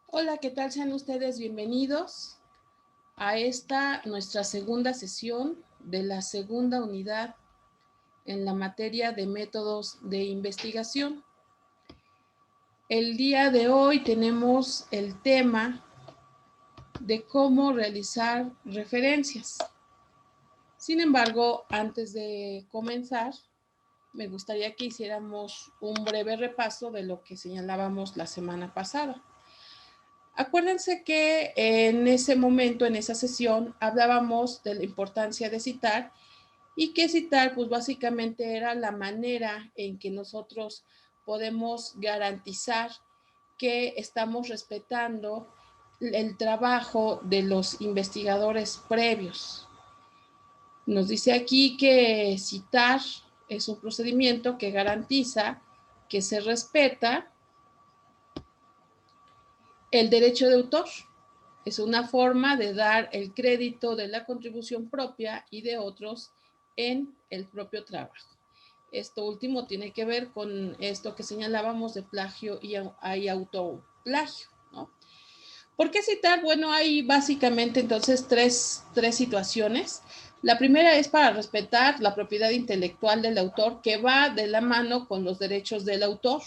Hola, ¿qué tal? Sean ustedes bienvenidos a esta nuestra segunda sesión de la segunda unidad en la materia de métodos de investigación. El día de hoy tenemos el tema de cómo realizar referencias. Sin embargo, antes de comenzar, me gustaría que hiciéramos un breve repaso de lo que señalábamos la semana pasada. Acuérdense que en ese momento, en esa sesión, hablábamos de la importancia de citar y que citar, pues básicamente era la manera en que nosotros podemos garantizar que estamos respetando el trabajo de los investigadores previos. Nos dice aquí que citar es un procedimiento que garantiza que se respeta el derecho de autor. Es una forma de dar el crédito de la contribución propia y de otros en el propio trabajo. Esto último tiene que ver con esto que señalábamos de plagio y autoplagio, ¿no? ¿Por qué citar? Bueno, hay básicamente entonces tres situaciones. La primera es para respetar la propiedad intelectual del autor, que va de la mano con los derechos del autor.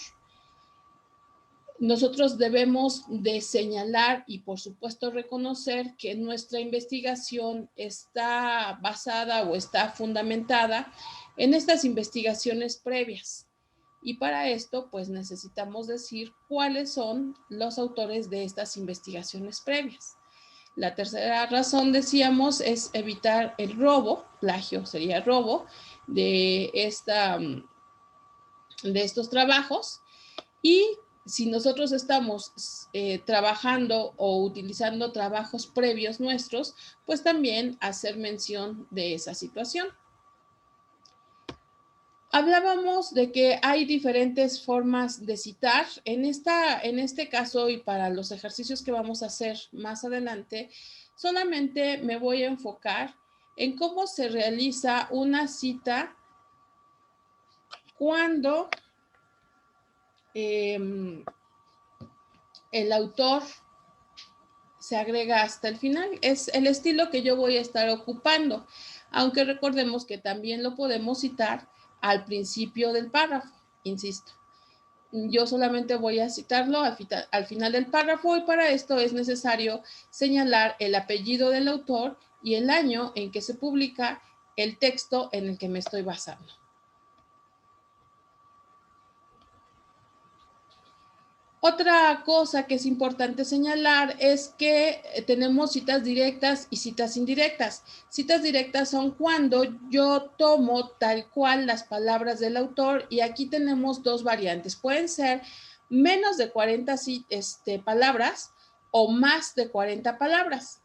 Nosotros debemos de señalar y por supuesto reconocer que nuestra investigación está basada o está fundamentada en estas investigaciones previas. Y para esto, pues necesitamos decir cuáles son los autores de estas investigaciones previas. La tercera razón, decíamos, es evitar el robo, plagio sería robo, de estos trabajos. Y si nosotros estamos trabajando o utilizando trabajos previos nuestros, pues también hacer mención de esa situación. Hablábamos de que hay diferentes formas de citar. En este caso y para los ejercicios que vamos a hacer más adelante, solamente me voy a enfocar en cómo se realiza una cita cuando el autor se agrega hasta el final. Es el estilo que yo voy a estar ocupando, aunque recordemos que también lo podemos citar al principio del párrafo, insisto. Yo solamente voy a citarlo al final del párrafo y para esto es necesario señalar el apellido del autor y el año en que se publica el texto en el que me estoy basando. Otra cosa que es importante señalar es que tenemos citas directas y citas indirectas. Citas directas son cuando yo tomo tal cual las palabras del autor y aquí tenemos dos variantes. Pueden ser menos de 40 palabras o más de 40 palabras.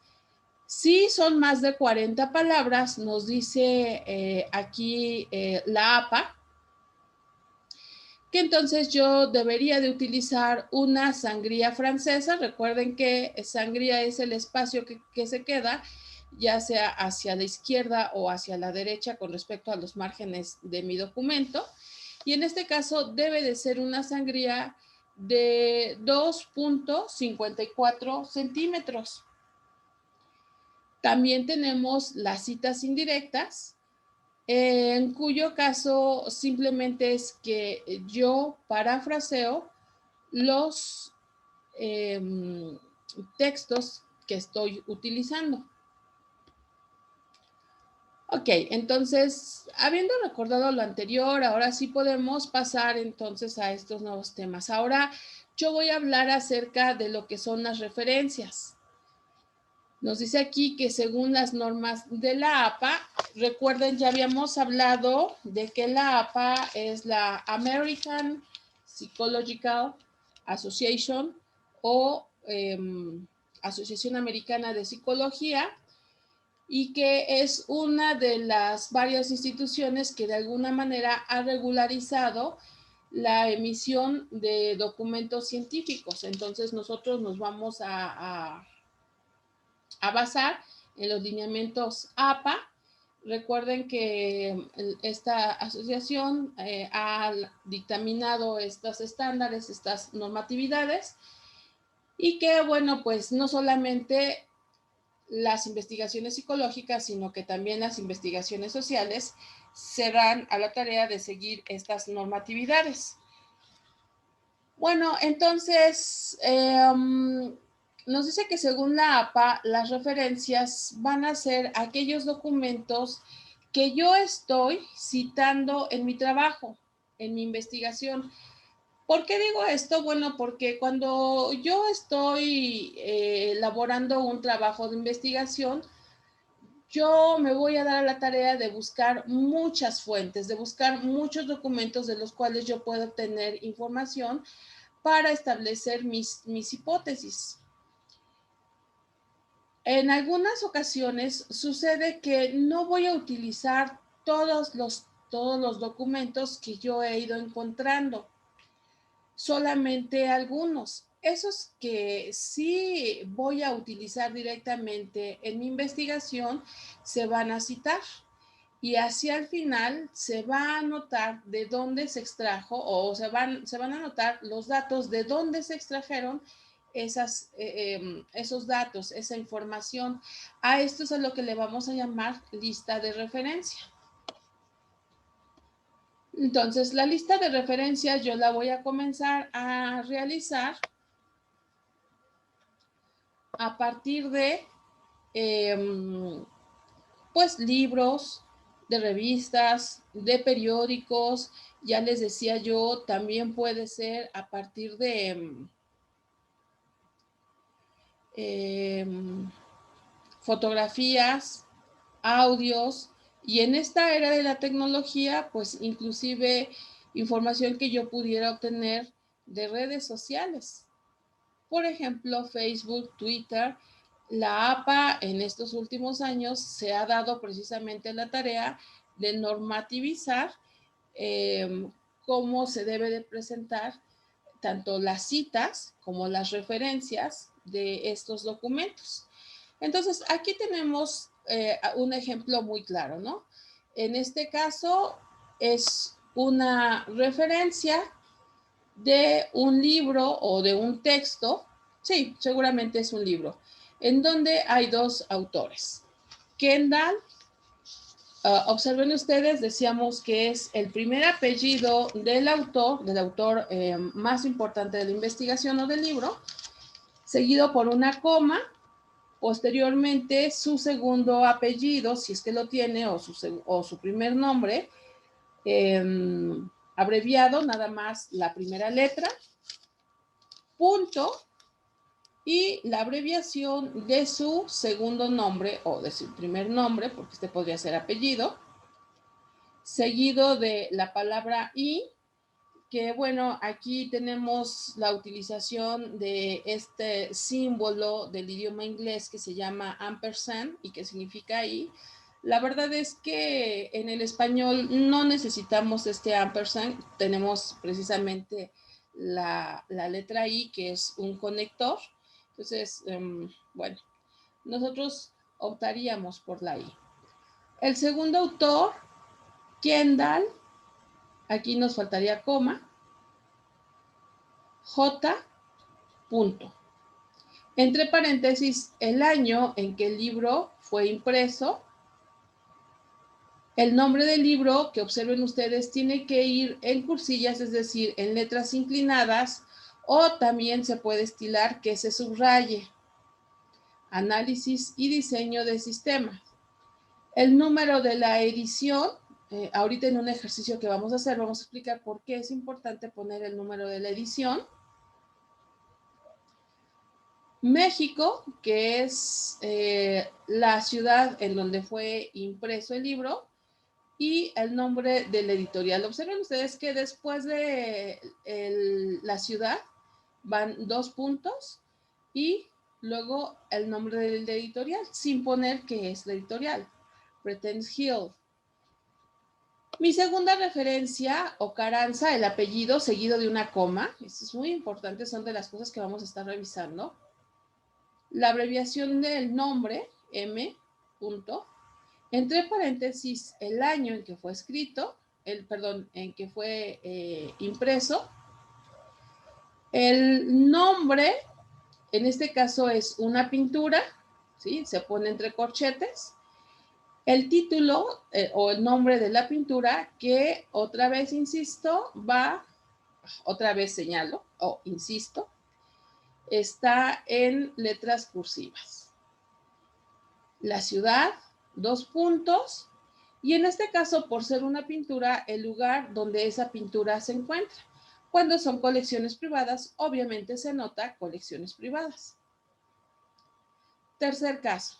Si son más de 40 palabras, nos dice aquí la APA, que entonces yo debería de utilizar una sangría francesa. Recuerden que sangría es el espacio que se queda, ya sea hacia la izquierda o hacia la derecha con respecto a los márgenes de mi documento. Y en este caso debe de ser una sangría de 2.54 centímetros. También tenemos las citas indirectas, en cuyo caso simplemente es que yo parafraseo los textos que estoy utilizando. Ok, entonces, habiendo recordado lo anterior, ahora sí podemos pasar entonces a estos nuevos temas. Ahora yo voy a hablar acerca de lo que son las referencias. Nos dice aquí que según las normas de la APA, recuerden, ya habíamos hablado de que la APA es la American Psychological Association o Asociación Americana de Psicología, y que es una de las varias instituciones que de alguna manera ha regularizado la emisión de documentos científicos. Entonces nosotros nos vamos a basar en los lineamientos APA. Recuerden que esta asociación ha dictaminado estos estándares, estas normatividades, y que, bueno, pues no solamente las investigaciones psicológicas, sino que también las investigaciones sociales se dan a la tarea de seguir estas normatividades. Bueno, entonces, nos dice que según la APA, las referencias van a ser aquellos documentos que yo estoy citando en mi trabajo, en mi investigación. ¿Por qué digo esto? Bueno, porque cuando yo estoy elaborando un trabajo de investigación, yo me voy a dar a la tarea de buscar muchas fuentes, de buscar muchos documentos de los cuales yo puedo obtener información para establecer mis hipótesis. En algunas ocasiones sucede que no voy a utilizar todos los documentos que yo he ido encontrando, solamente algunos. Esos que sí voy a utilizar directamente en mi investigación se van a citar y así al final se va a anotar de dónde se extrajo o se van a anotar los datos de dónde se extrajeron esos datos, esa información. A esto es a lo que le vamos a llamar lista de referencia. Entonces, la lista de referencias yo la voy a comenzar a realizar a partir de, pues, libros, de revistas, de periódicos. Ya les decía yo, también puede ser a partir de fotografías, audios, y en esta era de la tecnología, pues inclusive información que yo pudiera obtener de redes sociales. Por ejemplo, Facebook, Twitter. La APA en estos últimos años se ha dado precisamente la tarea de normativizar eh, cómo se debe de presentar tanto las citas como las referencias de estos documentos. Entonces, aquí tenemos un ejemplo muy claro, ¿no? En este caso es una referencia de un libro o de un texto, sí, seguramente es un libro, en donde hay dos autores. Kendall, observen ustedes, decíamos que es el primer apellido del autor más importante de la investigación o del libro, seguido por una coma, posteriormente su segundo apellido, si es que lo tiene, o su primer nombre, abreviado, nada más la primera letra, punto, y la abreviación de su segundo nombre o de su primer nombre, porque este podría ser apellido, seguido de la palabra y, que bueno, aquí tenemos la utilización de este símbolo del idioma inglés que se llama ampersand y que significa y. La verdad es que en el español no necesitamos este ampersand, tenemos precisamente la letra I, que es un conector. Entonces, bueno, nosotros optaríamos por la I. El segundo autor, Kendall, aquí nos faltaría coma, J. Punto. Entre paréntesis, el año en que el libro fue impreso. El nombre del libro, que observen ustedes, tiene que ir en cursillas, es decir, en letras inclinadas, o también se puede estilar que se subraye. Análisis y diseño de sistemas. El número de la edición, ahorita en un ejercicio que vamos a hacer, vamos a explicar por qué es importante poner el número de la edición. México, que es la ciudad en donde fue impreso el libro, y el nombre del editorial. Observen ustedes que después de la ciudad van dos puntos y luego el nombre del editorial, sin poner que es la editorial. Pretends Hill. Mi segunda referencia, Ocaranza, el apellido seguido de una coma. Esto es muy importante, son de las cosas que vamos a estar revisando. La abreviación del nombre, M. Punto, entre paréntesis, el año en que fue escrito, en que fue impreso, el nombre En este caso es una pintura, ¿sí? Se pone entre corchetes. El título o el nombre de la pintura que otra vez, insisto, otra vez señalo o insisto, está en letras cursivas. La ciudad, 2 puntos, y en este caso, por ser una pintura, el lugar donde esa pintura se encuentra. Cuando son colecciones privadas, obviamente se nota colecciones privadas. Tercer caso.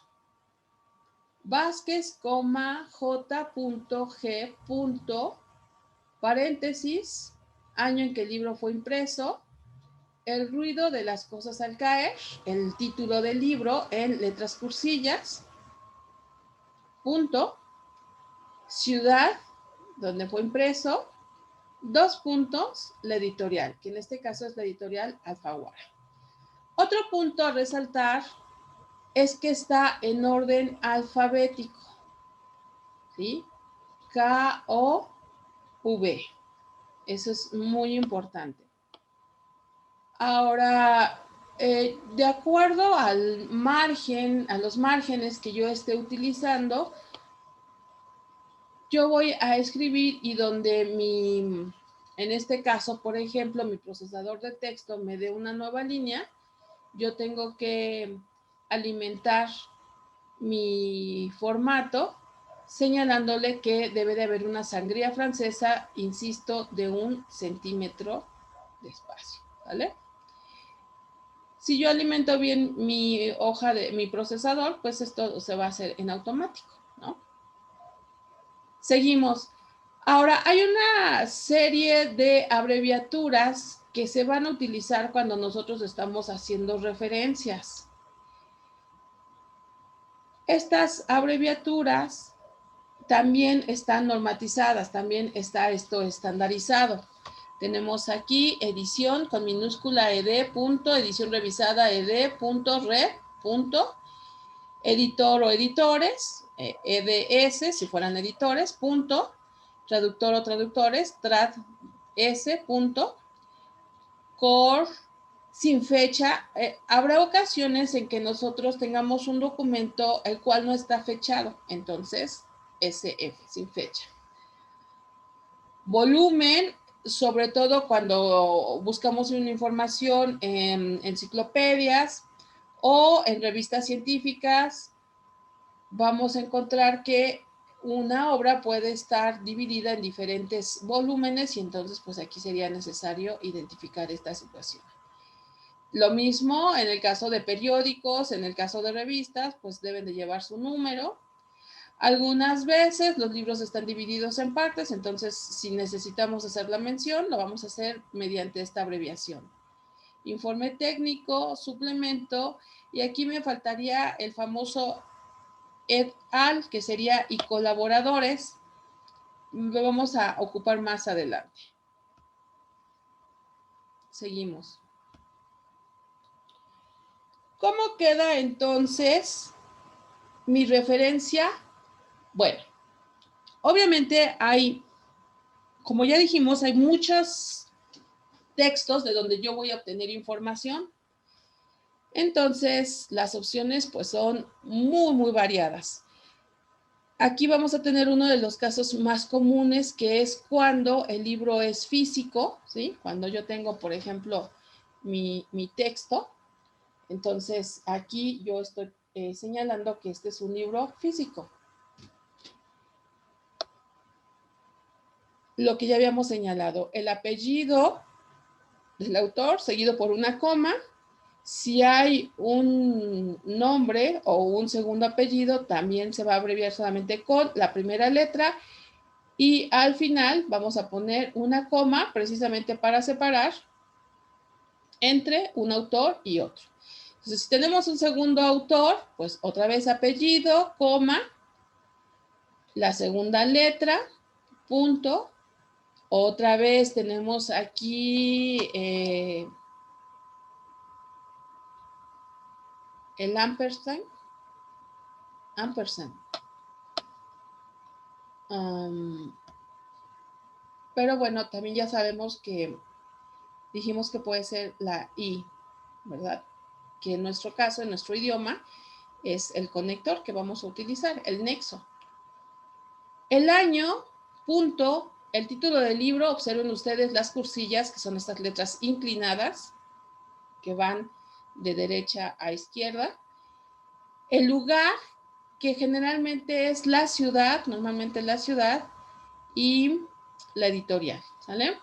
Vázquez, J.G. paréntesis, año en que el libro fue impreso, el ruido de las cosas al caer, el título del libro en letras cursillas, punto, ciudad, donde fue impreso, 2 puntos, la editorial, que en este caso es la editorial Alfaguara. Otro punto a resaltar es que está en orden alfabético, ¿sí? K-O-V. Eso es muy importante. Ahora, de acuerdo al margen, a los márgenes que yo esté utilizando, yo voy a escribir y donde en este caso, por ejemplo, mi procesador de texto me dé una nueva línea, yo tengo que alimentar mi formato señalándole que debe de haber una sangría francesa, insisto, de 1 centímetro de espacio, ¿vale? Si yo alimento bien mi hoja de mi procesador, pues esto se va a hacer en automático, ¿no? Seguimos. Ahora, hay una serie de abreviaturas que se van a utilizar cuando nosotros estamos haciendo referencias. Estas abreviaturas también están normatizadas, también está esto estandarizado. Tenemos aquí edición con minúscula ed, punto, edición revisada ed, punto, red, punto, editor o editores, eds, si fueran editores, punto, traductor o traductores, trad s, punto, core, sin fecha. Habrá ocasiones en que nosotros tengamos un documento el cual no está fechado, entonces SF, sin fecha. Volumen, sobre todo cuando buscamos una información en enciclopedias o en revistas científicas, vamos a encontrar que una obra puede estar dividida en diferentes volúmenes y entonces pues aquí sería necesario identificar esta situación. Lo mismo en el caso de periódicos, en el caso de revistas, pues deben de llevar su número. Algunas veces los libros están divididos en partes, entonces si necesitamos hacer la mención, lo vamos a hacer mediante esta abreviación. Informe técnico, suplemento, y aquí me faltaría el famoso et al, que sería y colaboradores. Lo vamos a ocupar más adelante. Seguimos. ¿Cómo queda entonces mi referencia? Bueno, obviamente hay, como ya dijimos, hay muchos textos de donde yo voy a obtener información. Entonces, las opciones pues son muy variadas. Aquí vamos a tener uno de los casos más comunes, que es cuando el libro es físico, ¿sí? Cuando yo tengo, por ejemplo, mi texto. Entonces, aquí yo estoy señalando que este es un libro físico. Lo que ya habíamos señalado, el apellido del autor seguido por una coma. Si hay un nombre o un segundo apellido, también se va a abreviar solamente con la primera letra y al final vamos a poner una coma precisamente para separar entre un autor y otro. Entonces, si tenemos un segundo autor, pues otra vez apellido, coma, la segunda letra, punto. Otra vez tenemos aquí el ampersand. Pero bueno, también ya sabemos que dijimos que puede ser la I, ¿verdad? que en nuestro caso, en nuestro idioma, es el conector que vamos a utilizar, el nexo. El año, punto, el título del libro, observen ustedes las cursillas, que son estas letras inclinadas, que van de derecha a izquierda. El lugar, que generalmente es la ciudad, normalmente la ciudad, y la editorial, ¿sale?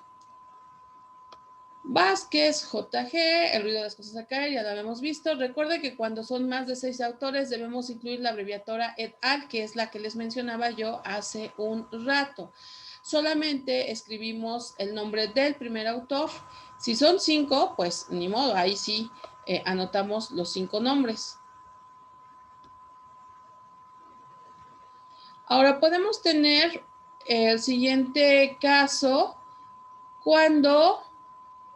Vázquez, JG, El ruido de las cosas a caer, ya lo habíamos visto. Recuerde que cuando son más de 6 autores debemos incluir la abreviatura et al, que es la que les mencionaba yo hace un rato. Solamente escribimos el nombre del primer autor. Si son 5, pues ni modo, ahí sí anotamos los 5 nombres. Ahora podemos tener el siguiente caso cuando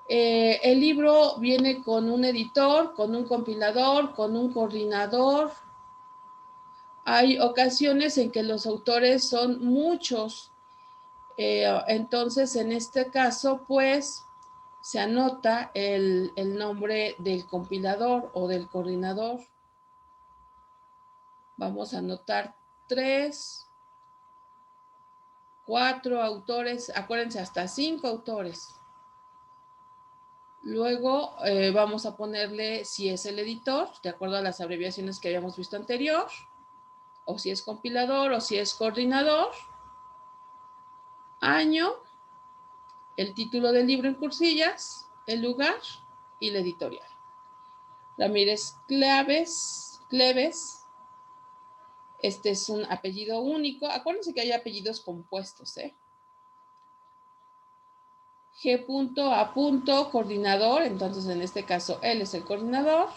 el libro viene con un editor, con un compilador, con un coordinador. Hay ocasiones en que los autores son muchos. Entonces, en este caso, pues, se anota el nombre del compilador o del coordinador. Vamos a anotar 3, 4 autores, acuérdense, hasta 5 autores. Luego vamos a ponerle si es el editor, de acuerdo a las abreviaciones que habíamos visto anterior, o si es compilador, o si es coordinador, año, el título del libro en cursillas, el lugar y la editorial. Ramírez Cleves, este es un apellido único. Acuérdense que hay apellidos compuestos, ¿eh? G.A. coordinador, entonces en este caso él es el coordinador.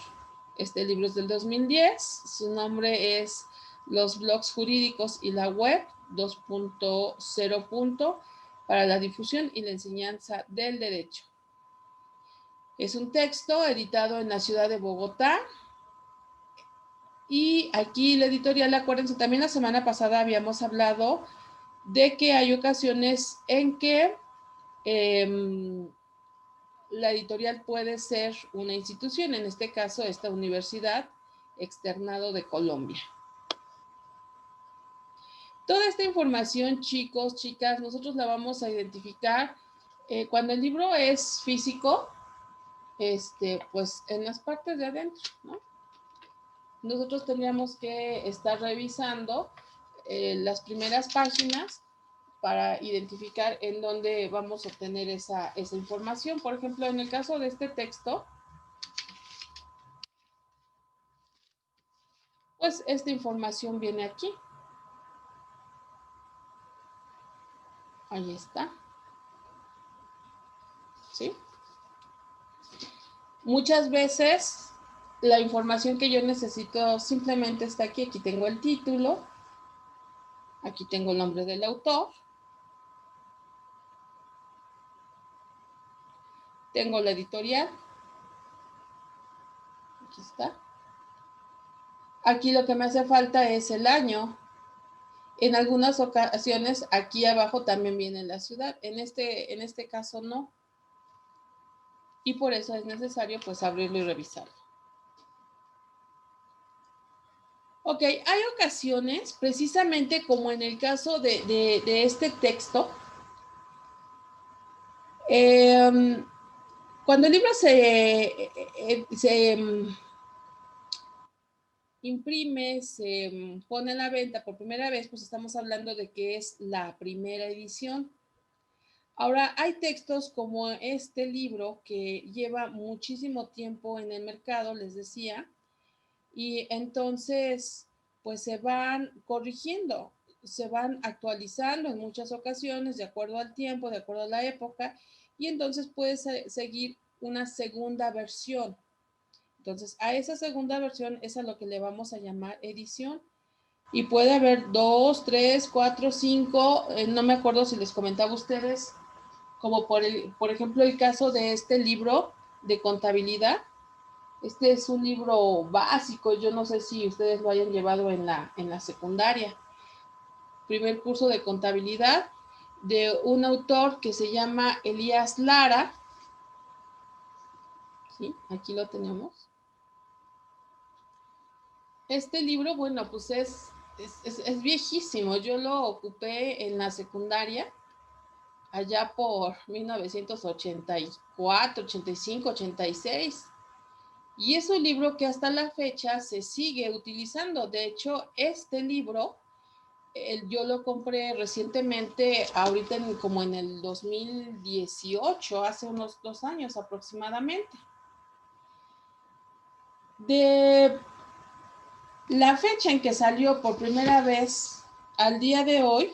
Este libro es del 2010, su nombre es Los blogs jurídicos y la web 2.0 para la difusión y la enseñanza del derecho. Es un texto editado en la ciudad de Bogotá. Y aquí la editorial, acuérdense, también la semana pasada habíamos hablado de que hay ocasiones en que la editorial puede ser una institución, en este caso esta Universidad Externado de Colombia. Toda esta información, chicos, chicas, nosotros la vamos a identificar cuando el libro es físico, pues en las partes de adentro, ¿no? Nosotros tendríamos que estar revisando las primeras páginas para identificar en dónde vamos a obtener esa información. Por ejemplo, en el caso de este texto, pues esta información viene aquí. Ahí está. ¿Sí? Muchas veces la información que yo necesito simplemente está aquí. Aquí tengo el título. Aquí tengo el nombre del autor. Tengo la editorial. Aquí está. Aquí lo que me hace falta es el año. En algunas ocasiones aquí abajo también viene la ciudad. En este caso no. Y por eso es necesario pues abrirlo y revisarlo. Ok, hay ocasiones, precisamente como en el caso de este texto, cuando el libro se imprime, se pone a la venta por primera vez, pues estamos hablando de que es la primera edición. Ahora, hay textos como este libro que lleva muchísimo tiempo en el mercado, les decía, y entonces, pues se van corrigiendo, se van actualizando en muchas ocasiones de acuerdo al tiempo, de acuerdo a la época, y entonces puede seguir una segunda versión. Entonces, a esa segunda versión es a lo que le vamos a llamar edición. Y puede haber 2, 3, 4, 5, no me acuerdo si les comentaba a ustedes, como por ejemplo el caso de este libro de contabilidad. Este es un libro básico, yo no sé si ustedes lo hayan llevado en la secundaria. Primer curso de contabilidad de un autor que se llama Elías Lara. ¿Sí? Aquí lo tenemos. Este libro, bueno, pues es viejísimo. Yo lo ocupé en la secundaria, allá por 1984, 85, 86. Y es un libro que hasta la fecha se sigue utilizando. De hecho, este libro yo lo compré recientemente, ahorita como en el 2018, hace unos 2 años aproximadamente. De la fecha en que salió por primera vez al día de hoy,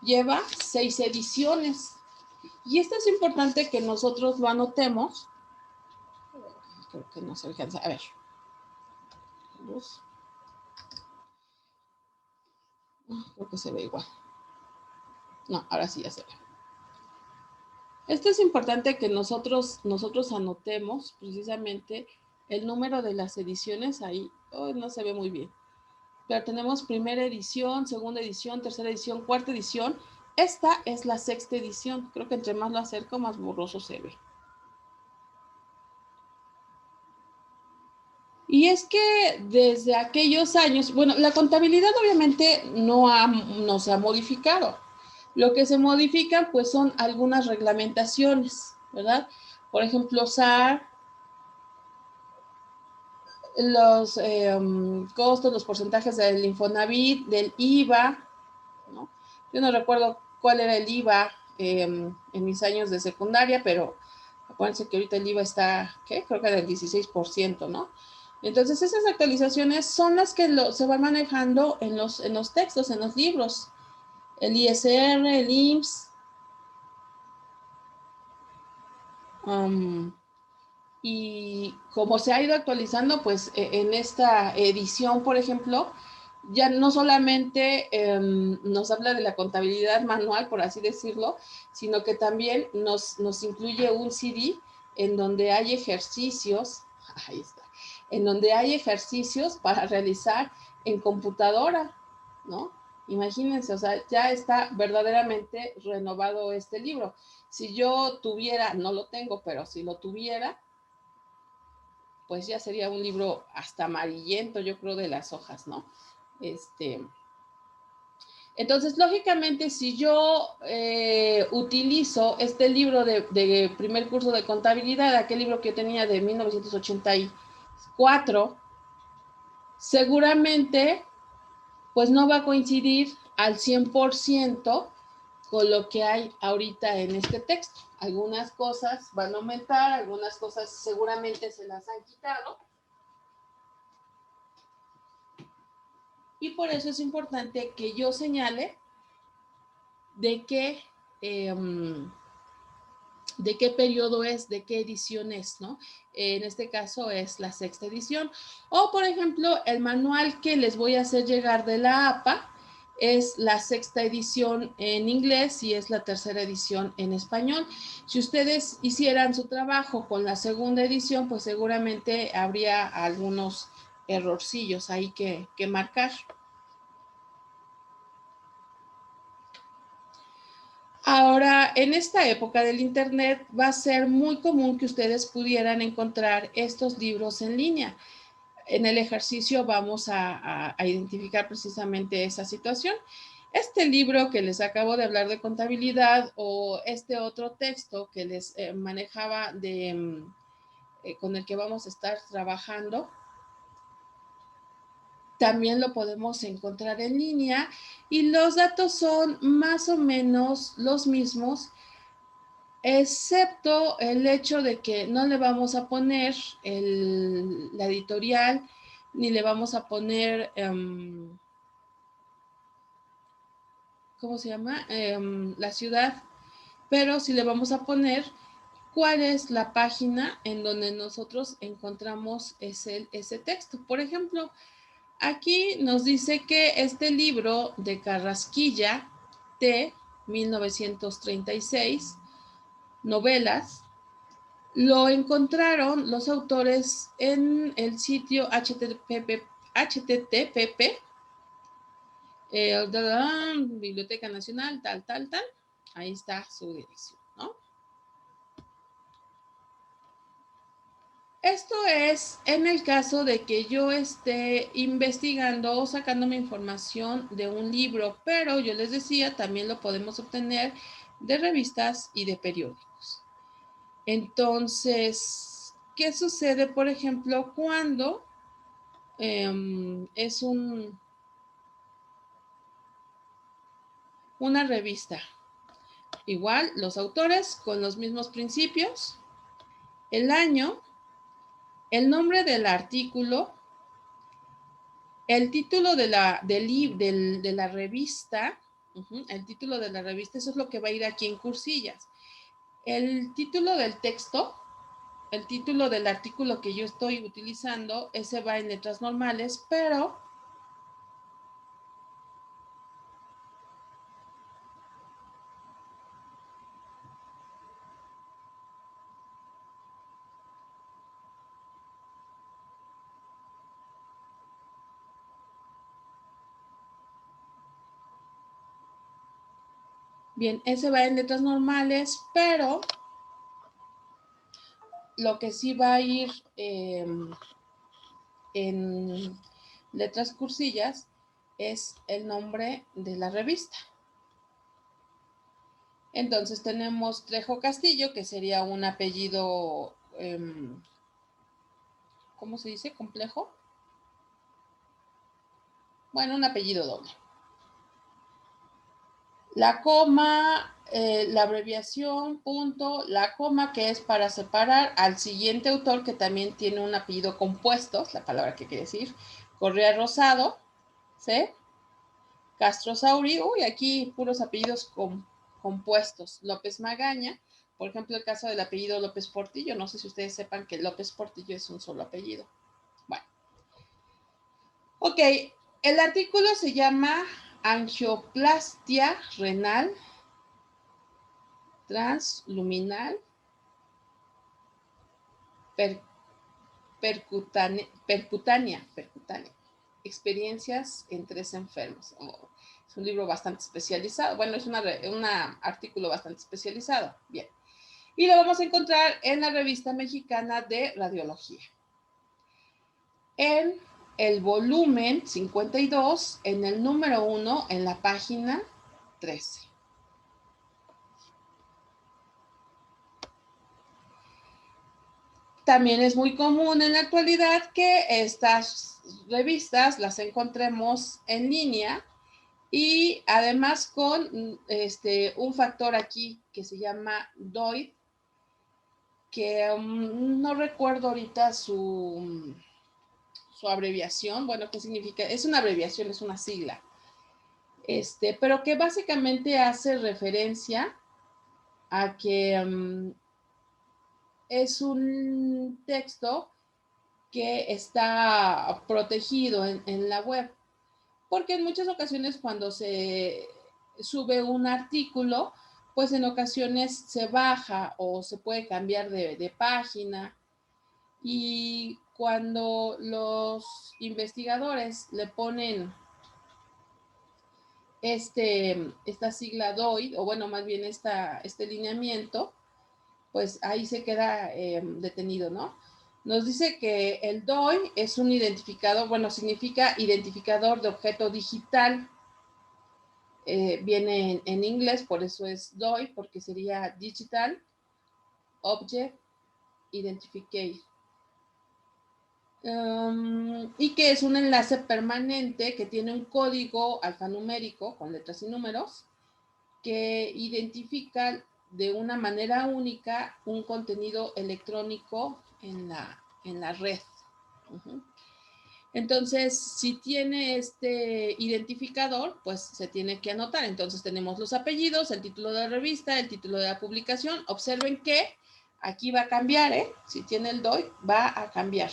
lleva 6 ediciones. Y esto es importante que nosotros lo anotemos. Creo que no se alcanza. A ver. Creo que se ve igual. No, ahora sí ya se ve. Esto es importante que nosotros anotemos precisamente el número de las ediciones ahí. Oh, no se ve muy bien. Pero tenemos primera edición, segunda edición, tercera edición, cuarta edición. Esta es la sexta edición. Creo que entre más lo acerco, más borroso se ve. Y es que desde aquellos años, bueno, la contabilidad obviamente no se ha modificado. Lo que se modifican pues son algunas reglamentaciones, ¿verdad? Por ejemplo, SAR, los costos, los porcentajes del Infonavit, del IVA, ¿no? Yo no recuerdo cuál era el IVA en mis años de secundaria, pero acuérdense que ahorita el IVA está, ¿qué? Creo que del 16%, ¿no? Entonces, esas actualizaciones son las que se van manejando en los textos, en los libros. El ISR, el IMSS, y como se ha ido actualizando, pues en esta edición, por ejemplo, ya no solamente nos habla de la contabilidad manual, por así decirlo, sino que también nos incluye un CD en donde hay ejercicios, ahí está, en donde hay ejercicios para realizar en computadora, ¿no? Imagínense, o sea, ya está verdaderamente renovado este libro. Si yo tuviera, no lo tengo, pero si lo tuviera, pues ya sería un libro hasta amarillento, yo creo, de las hojas, ¿no? Entonces, lógicamente, si yo utilizo este libro de primer curso de contabilidad, aquel libro que yo tenía de 1984, seguramente, pues no va a coincidir al 100% con lo que hay ahorita en este texto. Algunas cosas van a aumentar, algunas cosas seguramente se las han quitado. Y por eso es importante que yo señale de qué, eh, de qué periodo es, de qué edición es, ¿no? En este caso es la sexta edición. O, por ejemplo, el manual que les voy a hacer llegar de la APA es la sexta edición en inglés y es la tercera edición en español. Si ustedes hicieran su trabajo con la segunda edición, pues seguramente habría algunos errorcillos ahí que marcar. Ahora, en esta época del Internet va a ser muy común que ustedes pudieran encontrar estos libros en línea. En el ejercicio vamos a identificar precisamente esa situación. Este libro que les acabo de hablar de contabilidad o este otro texto que les manejaba con el que vamos a estar trabajando, también lo podemos encontrar en línea y los datos son más o menos los mismos, excepto el hecho de que no le vamos a poner la editorial, ni le vamos a poner, ¿cómo se llama? La ciudad, pero sí le vamos a poner cuál es la página en donde nosotros encontramos ese texto. Por ejemplo, aquí nos dice que este libro de Carrasquilla, de 1936, novelas, lo encontraron los autores en el sitio http Biblioteca Nacional, tal. Ahí está su dirección, ¿no? Esto es en el caso de que yo esté investigando o sacándome información de un libro, pero yo les decía, también lo podemos obtener de revistas y de periódicos. Entonces, ¿qué sucede, por ejemplo, cuando es una revista? Igual, los autores con los mismos principios, el año, el nombre del artículo, el título de la revista, el título de la revista, eso es lo que va a ir aquí en cursillas. El título del texto, el título del artículo que yo estoy utilizando, ese va en letras normales, pero bien, ese va en letras normales, pero lo que sí va a ir en letras cursillas es el nombre de la revista. Entonces tenemos Trejo Castillo, que sería un apellido, ¿cómo se dice? ¿Complejo? Bueno, un apellido doble. La coma, la abreviación, punto, la coma, que es para separar al siguiente autor, que también tiene un apellido compuesto, la palabra que quiere decir, Correa Rosado, ¿sí? Castro Sauri, uy, aquí puros apellidos compuestos. López Magaña, por ejemplo, el caso del apellido López Portillo, no sé si ustedes sepan que López Portillo es un solo apellido. Bueno, ok, el artículo se llama Angioplastia renal transluminal per, percutánea, experiencias en 3 enfermos. Oh, es un libro bastante especializado, bueno, es un artículo bastante especializado, bien. Y lo vamos a encontrar en la Revista Mexicana de Radiología. En el volumen 52, en el número 1, en la página 13. También es muy común en la actualidad que estas revistas las encontremos en línea y además con un factor aquí que se llama DOID, que no recuerdo ahorita su abreviación, bueno, ¿qué significa? Es una abreviación, es una sigla, pero que básicamente hace referencia a que es un texto que está protegido en la web, porque en muchas ocasiones cuando se sube un artículo, pues en ocasiones se baja o se puede cambiar de página, y cuando los investigadores le ponen esta sigla DOI, o bueno, más bien este lineamiento, pues ahí se queda detenido, ¿no? Nos dice que el DOI es un identificador, bueno, significa identificador de objeto digital. Viene en inglés, por eso es DOI, porque sería Digital Object Identification. Y que es un enlace permanente que tiene un código alfanumérico con letras y números que identifica de una manera única un contenido electrónico en la red. Entonces, si tiene este identificador, pues se tiene que anotar. Entonces tenemos los apellidos, el título de la revista, el título de la publicación. Observen que aquí va a cambiar, ¿eh? Si tiene el DOI, va a cambiar.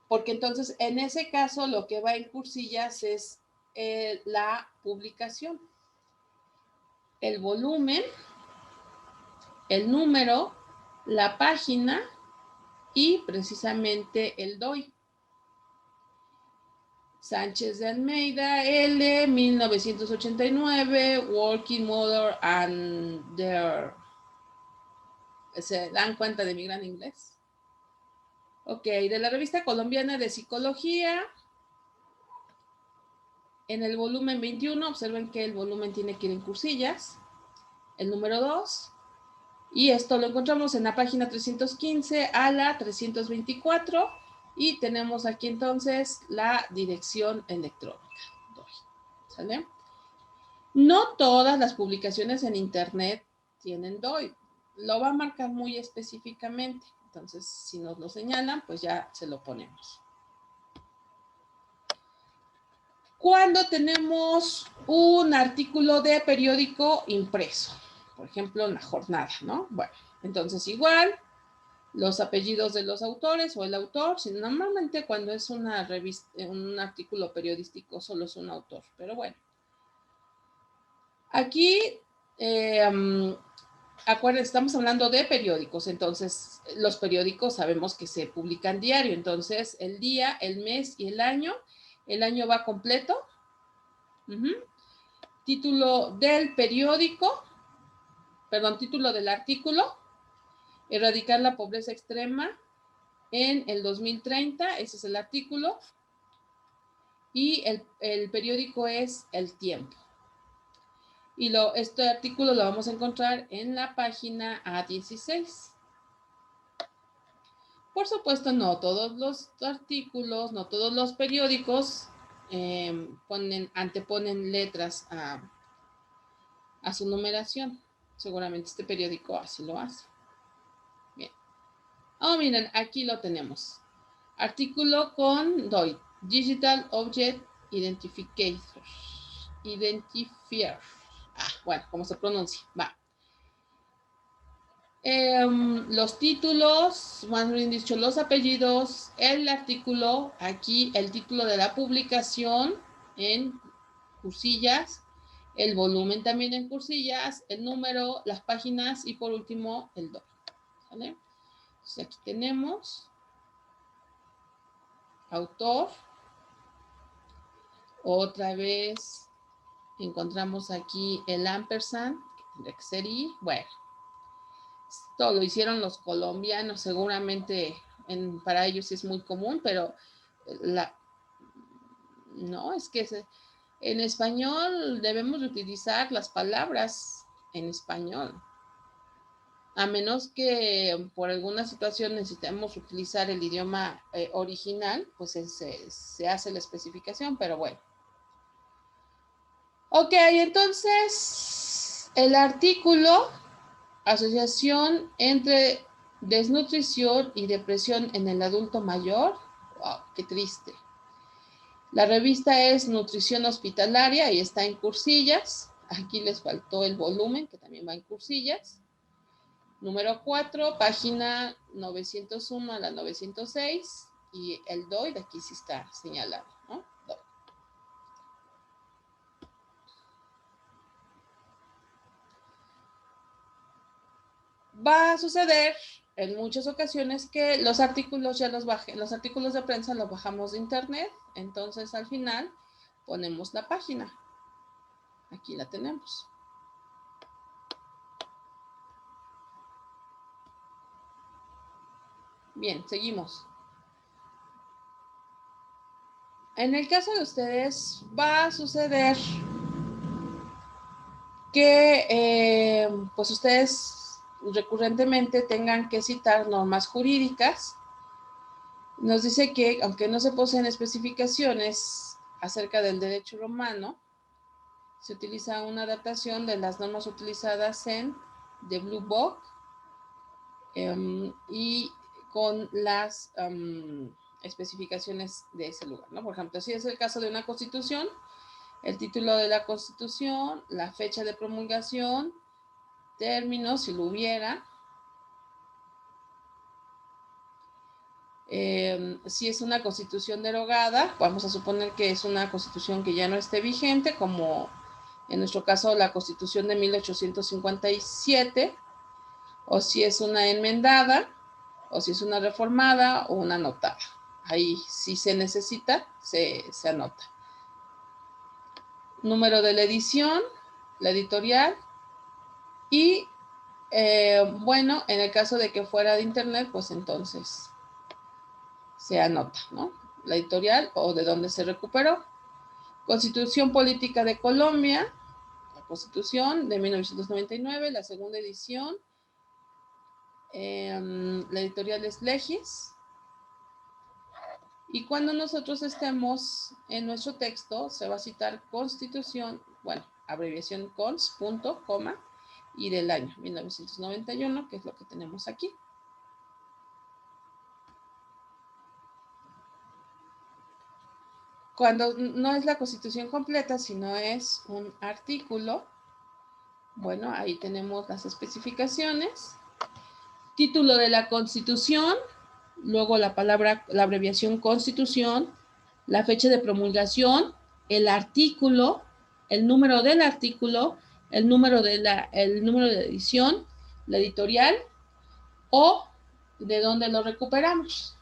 Porque entonces en ese caso lo que va en cursillas es la publicación, el volumen, el número, la página y precisamente el DOI. Sánchez de Almeida, L, 1989, Working Mother and Their ¿Se dan cuenta de mi gran inglés? Ok, de la Revista Colombiana de Psicología. En el volumen 21, observen que el volumen tiene que ir en cursillas. El número 2. Y esto lo encontramos en la página 315 a la 324. Y tenemos aquí entonces la dirección electrónica. ¿Sale? No todas las publicaciones en internet tienen DOI. Lo va a marcar muy específicamente. Entonces, si nos lo señalan, pues ya se lo ponemos. Cuando tenemos un artículo de periódico impreso, por ejemplo, en La Jornada, ¿no? Bueno, entonces igual, los apellidos de los autores o el autor, si normalmente cuando es una revista, un artículo periodístico solo es un autor, pero bueno. Aquí, acuérdense, estamos hablando de periódicos, entonces los periódicos sabemos que se publican diario, entonces el día, el mes y el año va completo. Título del periódico, perdón, título del artículo, erradicar la pobreza extrema en el 2030, ese es el artículo, y el periódico es El Tiempo. Y este artículo lo vamos a encontrar en la página A16. Por supuesto, no todos los artículos, no todos los periódicos anteponen letras a su numeración. Seguramente este periódico así lo hace. Bien. Oh, miren, aquí lo tenemos. Artículo con DOI, Digital Object Identifier. Bueno, ¿cómo se pronuncia? Va. Los títulos, más bien dicho, los apellidos, el artículo, aquí el título de la publicación en cursillas, el volumen también en cursillas, el número, las páginas y por último el DOI. ¿Vale? Entonces aquí tenemos autor. Otra vez encontramos aquí el ampersand, que tendría que ser I. Bueno, esto lo hicieron los colombianos, seguramente para ellos es muy común, pero no, es que en español debemos de utilizar las palabras en español. A menos que por alguna situación necesitemos utilizar el idioma original, pues se hace la especificación, pero bueno. Ok, entonces el artículo, asociación entre desnutrición y depresión en el adulto mayor. Wow, qué triste. La revista es Nutrición Hospitalaria y está en cursillas. Aquí les faltó el volumen, que también va en cursillas. Número 4, página 901 a la 906. Y el DOI, de aquí sí está señalado, ¿no? DOI. Va a suceder en muchas ocasiones que los artículos los artículos de prensa los bajamos de internet, entonces al final ponemos la página. Aquí la tenemos. Bien, seguimos. En el caso de ustedes va a suceder que pues ustedes recurrentemente tengan que citar normas jurídicas. Nos dice que aunque no se poseen especificaciones acerca del derecho romano, se utiliza una adaptación de las normas utilizadas en The Blue Book y con las especificaciones de ese lugar, ¿no? Por ejemplo, si es el caso de una constitución, el título de la constitución, la fecha de promulgación, términos, si lo hubiera. Si es una constitución derogada, vamos a suponer que es una constitución que ya no esté vigente, como en nuestro caso la constitución de 1857, o si es una enmendada, o si es una reformada o una anotada. Ahí si se necesita, se anota. Número de la edición, la editorial y Bueno, en el caso de que fuera de internet, pues entonces se anota, ¿no? La editorial o de dónde se recuperó. Constitución Política de Colombia, la Constitución de 1999, la segunda edición. La editorial es Legis. Y cuando nosotros estemos en nuestro texto, se va a citar Constitución, bueno, abreviación cons, punto, coma, y del año 1991, que es lo que tenemos aquí. Cuando no es la Constitución completa, sino es un artículo, bueno, ahí tenemos las especificaciones. Título de la Constitución, luego la palabra, la abreviación Constitución, la fecha de promulgación, el artículo, el número del artículo, el número de edición, la editorial o de dónde lo recuperamos.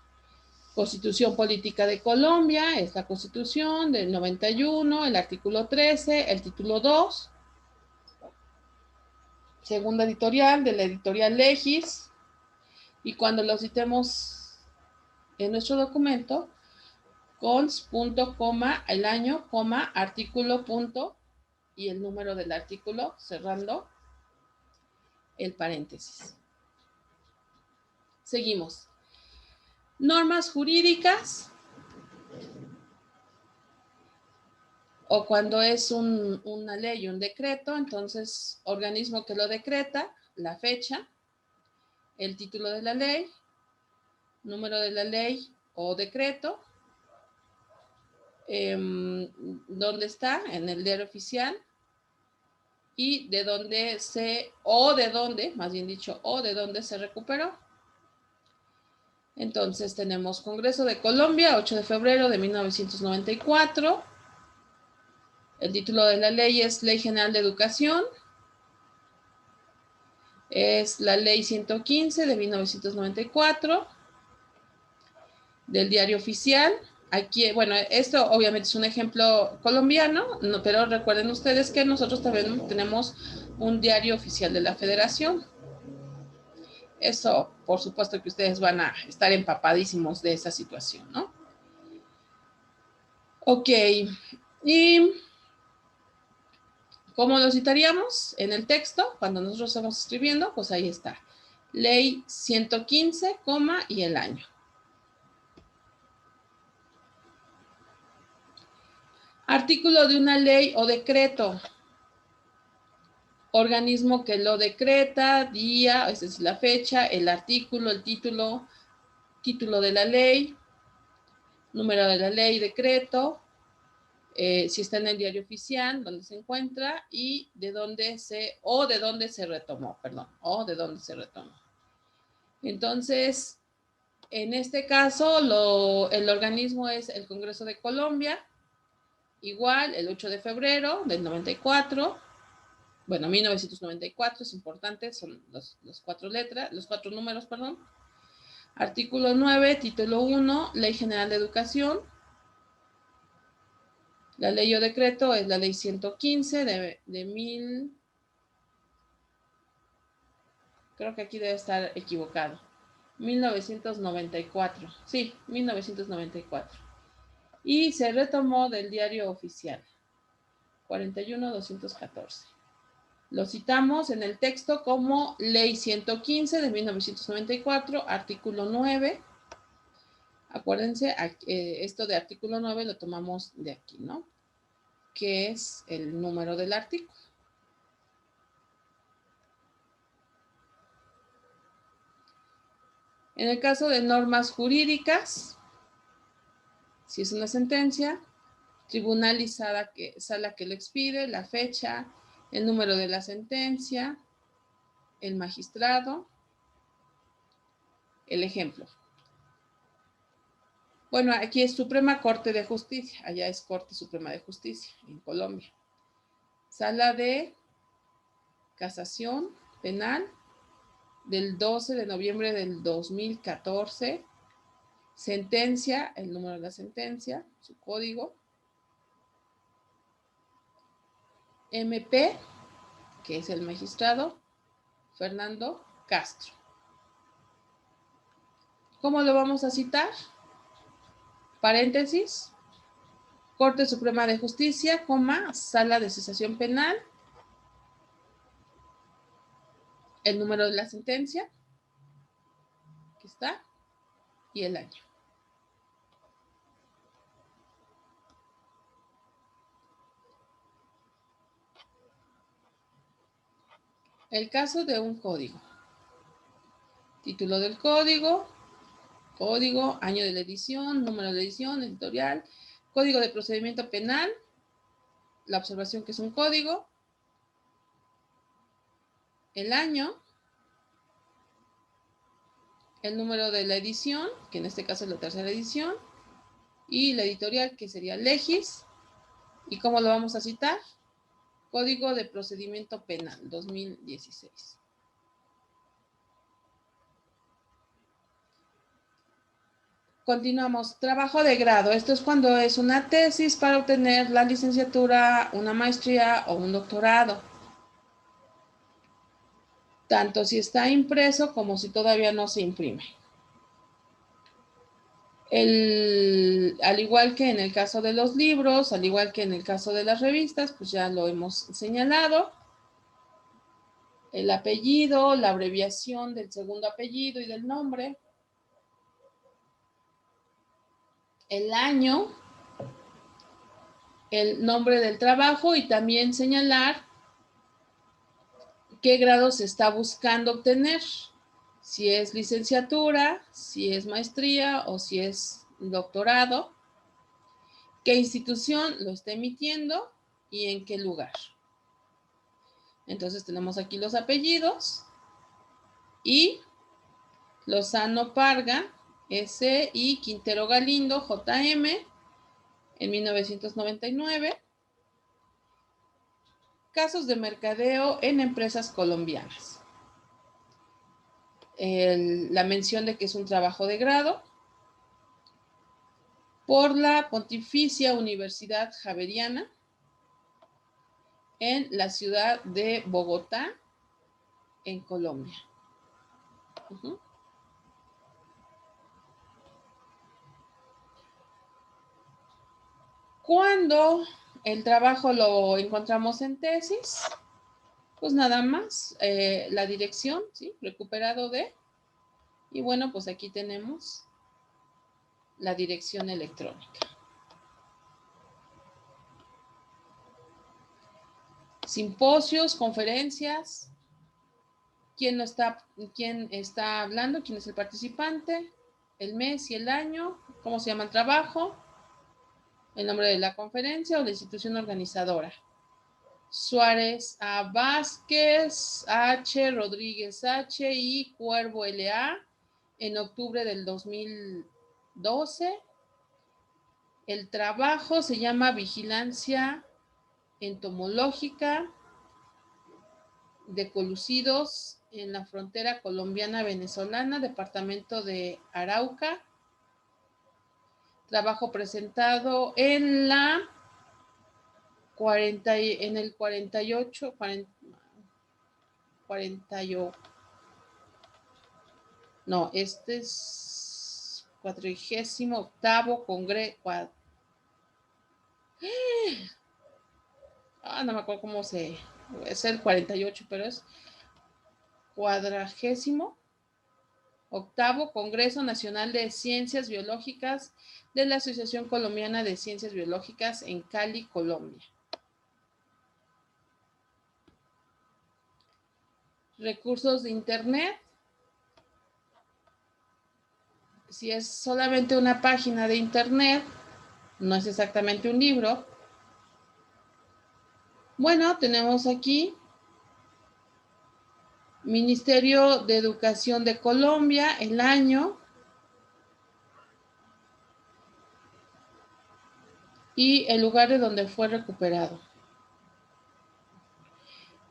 Constitución Política de Colombia, es la Constitución del 91, el artículo 13, el título 2, segunda editorial de la editorial Legis, y cuando lo citemos en nuestro documento, cons, punto, coma, el año, coma, artículo, punto, y el número del artículo, cerrando el paréntesis. Seguimos. Normas jurídicas, o cuando es una ley, un decreto, entonces, organismo que lo decreta, la fecha, el título de la ley, número de la ley o decreto, dónde está, en el diario oficial, y de dónde más bien dicho, o de dónde se recuperó. Entonces tenemos Congreso de Colombia, 8 de febrero de 1994. El título de la ley es Ley General de Educación. Es la Ley 115 de 1994. Del diario oficial. Aquí, bueno, esto obviamente es un ejemplo colombiano, no, pero recuerden ustedes que nosotros también tenemos un diario oficial de la Federación. Eso, por supuesto que ustedes van a estar empapadísimos de esa situación, ¿no? Ok, y ¿cómo lo citaríamos en el texto? Cuando nosotros estamos escribiendo, pues ahí está. Ley 115, y el año. Artículo de una ley o decreto. Organismo que lo decreta, día, esa es la fecha, el artículo, el título, título de la ley, número de la ley, decreto, si está en el diario oficial, donde se encuentra, y de dónde se retomó, perdón, o de dónde se retomó. Entonces, en este caso, el organismo es el Congreso de Colombia, igual, el 8 de febrero del 94, bueno, 1994 es importante, son los cuatro letras, los cuatro números, perdón. Artículo 9, título 1, Ley General de Educación. La ley o decreto es la ley 115 de mil... Creo que aquí debe estar equivocado. 1994. Sí, 1994. Y se retomó del diario oficial. 41-214. Lo citamos en el texto como Ley 115 de 1994, artículo 9. Acuérdense, esto de artículo 9 lo tomamos de aquí, ¿no? Que es el número del artículo. En el caso de normas jurídicas, si es una sentencia, tribunal y sala que lo expide, la fecha, el número de la sentencia, el magistrado, el ejemplo. Bueno, aquí es Suprema Corte de Justicia, allá es Corte Suprema de Justicia, en Colombia. Sala de Casación Penal del 12 de noviembre del 2014. Sentencia, el número de la sentencia, su código. MP, que es el magistrado. Fernando Castro. ¿Cómo lo vamos a citar? Paréntesis, Corte Suprema de Justicia, coma, Sala de Cesación Penal, el número de la sentencia, aquí está, y el año. El caso de un código. Título del código, año de la edición, número de edición, editorial, código de procedimiento penal, la observación que es un código, el año, el número de la edición, que en este caso es la tercera edición, y la editorial, que sería Legis. ¿Y cómo lo vamos a citar? Código de Procedimiento Penal, 2016. Continuamos. Trabajo de grado. Esto es cuando es una tesis para obtener la licenciatura, una maestría o un doctorado. Tanto si está impreso como si todavía no se imprime. Al igual que en el caso de los libros, al igual que en el caso de las revistas, pues ya lo hemos señalado. El apellido, la abreviación del segundo apellido y del nombre. El año, el nombre del trabajo y también señalar qué grado se está buscando obtener. Si es licenciatura, si es maestría o si es doctorado. Qué institución lo está emitiendo y en qué lugar. Entonces tenemos aquí los apellidos y Lozano Parga, S. y Quintero Galindo, J.M., en 1999. Casos de mercadeo en empresas colombianas. La mención de que es un trabajo de grado por la Pontificia Universidad Javeriana en la ciudad de Bogotá, en Colombia. Cuando el trabajo lo encontramos en tesis, pues nada más la dirección, ¿sí? Recuperado de, y bueno, pues aquí tenemos la dirección electrónica. Simposios, conferencias, quién está hablando, quién es el participante, el mes y el año, cómo se llama el trabajo, el nombre de la conferencia o la institución organizadora. Suárez A. Vázquez H. Rodríguez H. y Cuervo L.A. en octubre del 2012. El trabajo se llama Vigilancia Entomológica de Colucidos en la frontera colombiana-venezolana, departamento de Arauca. Trabajo presentado en el 48, 48, no, este es 48º Congreso. No me acuerdo cómo es el 48, pero es 48º Congreso Nacional de Ciencias Biológicas de la Asociación Colombiana de Ciencias Biológicas en Cali, Colombia. Recursos de Internet. Si es solamente una página de Internet, no es exactamente un libro. Bueno, tenemos aquí Ministerio de Educación de Colombia, el año y el lugar de donde fue recuperado.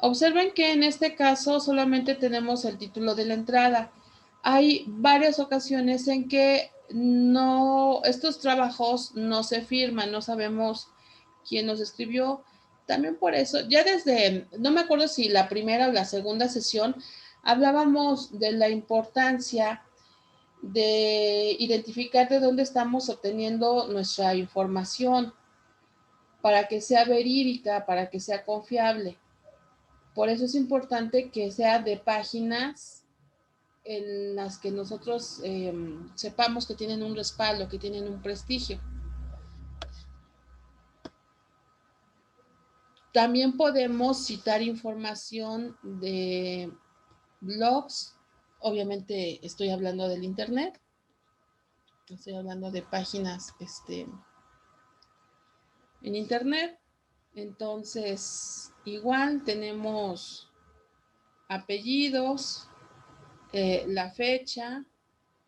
Observen que en este caso solamente tenemos el título de la entrada. Hay varias ocasiones en que estos trabajos no se firman, no sabemos quién los escribió. También por eso, ya desde, no me acuerdo si la primera o la segunda sesión, Hablábamos de la importancia de identificar de dónde estamos obteniendo nuestra información para que sea verídica, para que sea confiable. Por eso es importante que sea de páginas en las que nosotros sepamos que tienen un respaldo, que tienen un prestigio. También podemos citar información de blogs. Obviamente estoy hablando del internet. Estoy hablando de páginas en internet. Entonces, igual tenemos apellidos, la fecha,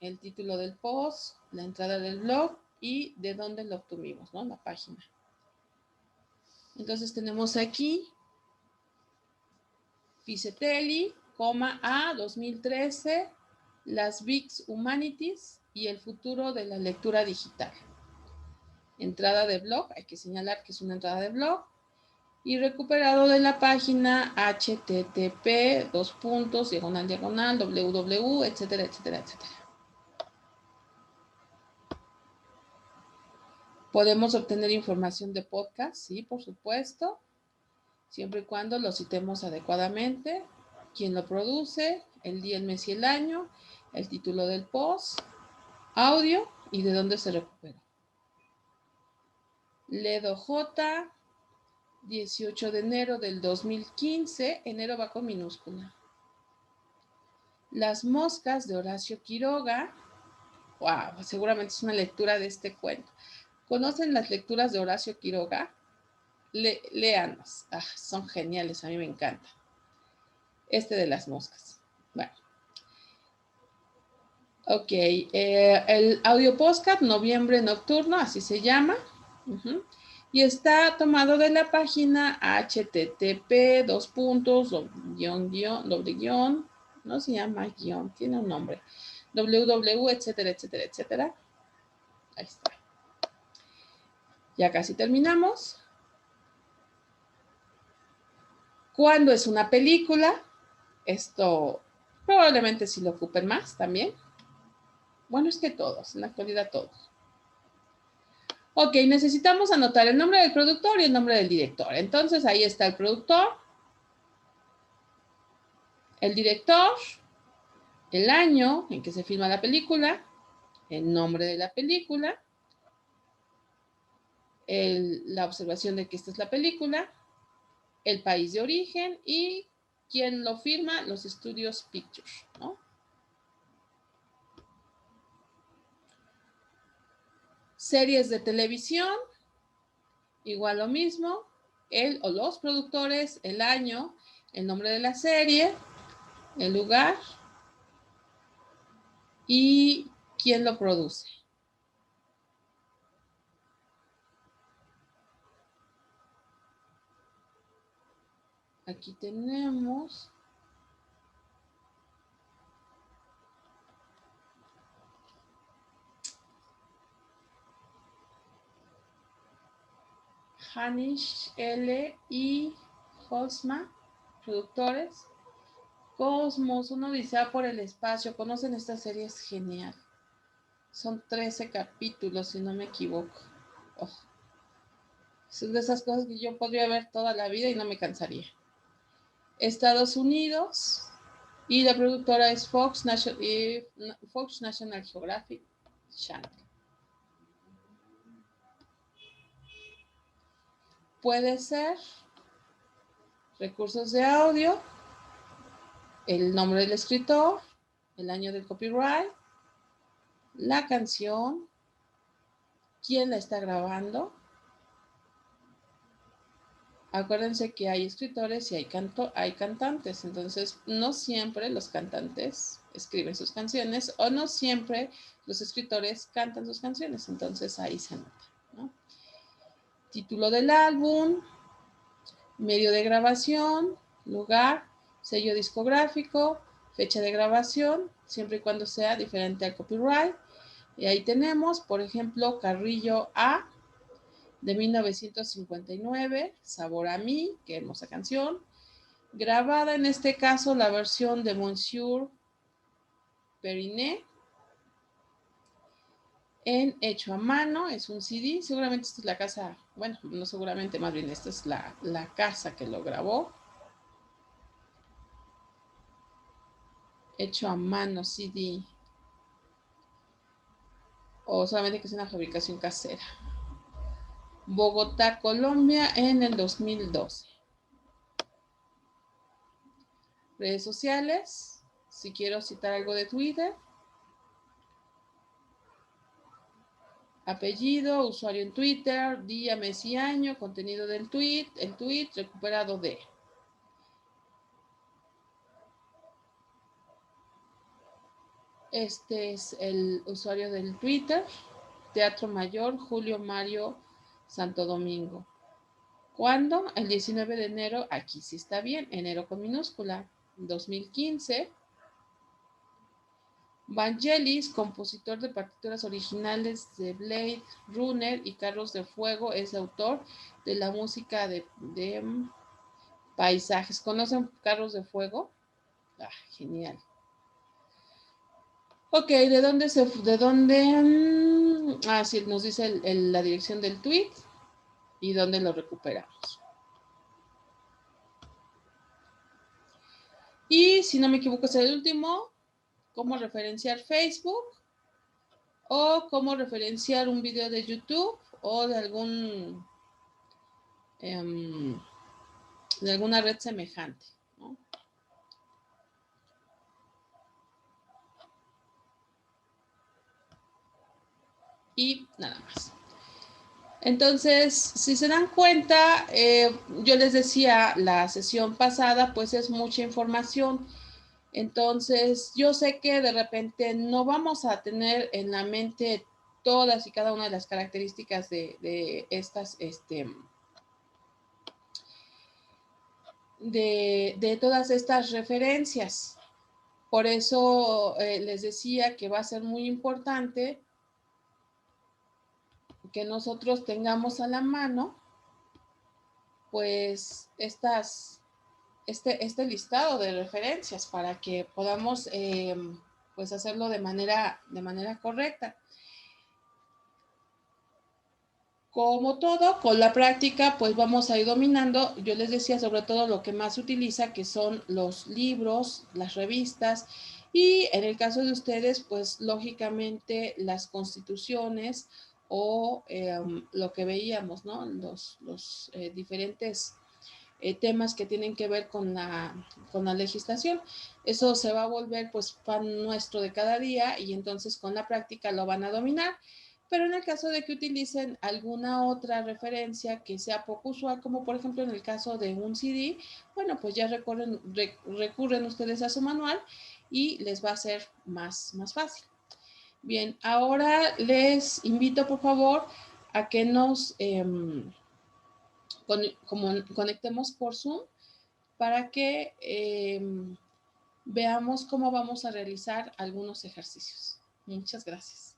el título del post, la entrada del blog y de dónde lo obtuvimos, ¿no? La página. Entonces tenemos aquí Pisetelli, A 2013, las VIX Humanities y el futuro de la lectura digital. Entrada de blog, hay que señalar que es una entrada de blog. Y recuperado de la página http www, etcétera, etcétera, etcétera. Podemos obtener información de podcast, sí, por supuesto, siempre y cuando lo citemos adecuadamente, quién lo produce, el día, el mes y el año, el título del post, audio y de dónde se recuperó. Ledo J, 18 de enero del 2015, enero va con minúscula. Las moscas de Horacio Quiroga. Wow, seguramente es una lectura de este cuento. ¿Conocen las lecturas de Horacio Quiroga? Léanos. Son geniales, a mí me encanta. De las moscas. Bueno. Ok, el audio podcast Noviembre Nocturno, así se llama. Y está tomado de la página http no se llama guión, tiene un nombre, www, etcétera, etcétera, etcétera. Ahí está. Ya casi terminamos. ¿Cuándo es una película? Esto probablemente sí lo ocupen más también. Bueno, es que todos, en la actualidad todos. Ok, necesitamos anotar el nombre del productor y el nombre del director. Entonces ahí está el productor, el director, el año en que se filma la película, el nombre de la película, la observación de que esta es la película, el país de origen y quién lo firma, los estudios Pictures, ¿no? Series de televisión, igual lo mismo, el o los productores, el año, el nombre de la serie, el lugar y quién lo produce. Aquí tenemos Hanish L. y Holzman, productores. Cosmos, una odisea por el espacio. ¿Conocen esta serie? Es genial. Son 13 capítulos, si no me equivoco. Oh. Son de esas cosas que yo podría ver toda la vida y no me cansaría. Estados Unidos. Y la productora es Fox National Geographic Channel. Puede ser recursos de audio, el nombre del escritor, el año del copyright, la canción, quién la está grabando. Acuérdense que hay escritores y hay cantantes, entonces no siempre los cantantes escriben sus canciones o no siempre los escritores cantan sus canciones, entonces ahí se nota, ¿no? Título del álbum, medio de grabación, lugar, sello discográfico, fecha de grabación, siempre y cuando sea diferente al copyright. Y ahí tenemos, por ejemplo, Carrillo A, de 1959, Sabor a mí, qué hermosa canción. grabada en este caso la versión de Monsieur Perinet, en hecho a mano, es un CD, seguramente esta es la casa, bueno, no seguramente, más bien esta es la casa que lo grabó. Hecho a mano CD, o solamente que es una fabricación casera. Bogotá, Colombia, en el 2012. Redes sociales, si quiero citar algo de Twitter. Apellido, usuario en Twitter, día, mes y año, contenido del tweet, el tweet recuperado de. Este es el usuario del Twitter, Teatro Mayor, Julio Mario Santo Domingo. ¿Cuándo? El 19 de enero, aquí sí está bien, enero con minúscula, 2015. Vangelis, compositor de partituras originales de Blade Runner y Carros de Fuego, es autor de la música de paisajes. ¿Conocen Carros de Fuego? Ah, genial. Ok, ¿de dónde de dónde? Sí, nos dice la dirección del tweet y dónde lo recuperamos. Y si no me equivoco es el último, cómo referenciar Facebook o cómo referenciar un video de YouTube o de de alguna red semejante, ¿no? Y nada más. Entonces, si se dan cuenta, yo les decía la sesión pasada, pues es mucha información. Entonces, yo sé que de repente no vamos a tener en la mente todas y cada una de las características de estas, de todas estas referencias. Por eso les decía que va a ser muy importante que nosotros tengamos a la mano, pues, este listado de referencias para que podamos, pues, hacerlo de manera correcta. Como todo, con la práctica, pues vamos a ir dominando. Yo les decía sobre todo lo que más se utiliza, que son los libros, las revistas, y en el caso de ustedes, pues lógicamente las constituciones o lo que veíamos, ¿no? Los diferentes temas que tienen que ver con la legislación. Eso se va a volver pues pan nuestro de cada día y entonces con la práctica lo van a dominar. Pero en el caso de que utilicen alguna otra referencia que sea poco usual, como por ejemplo en el caso de un CD, bueno, pues ya recurren ustedes a su manual y les va a ser más fácil. Bien, ahora les invito por favor a que nos conectemos por Zoom para que veamos cómo vamos a realizar algunos ejercicios. Muchas gracias.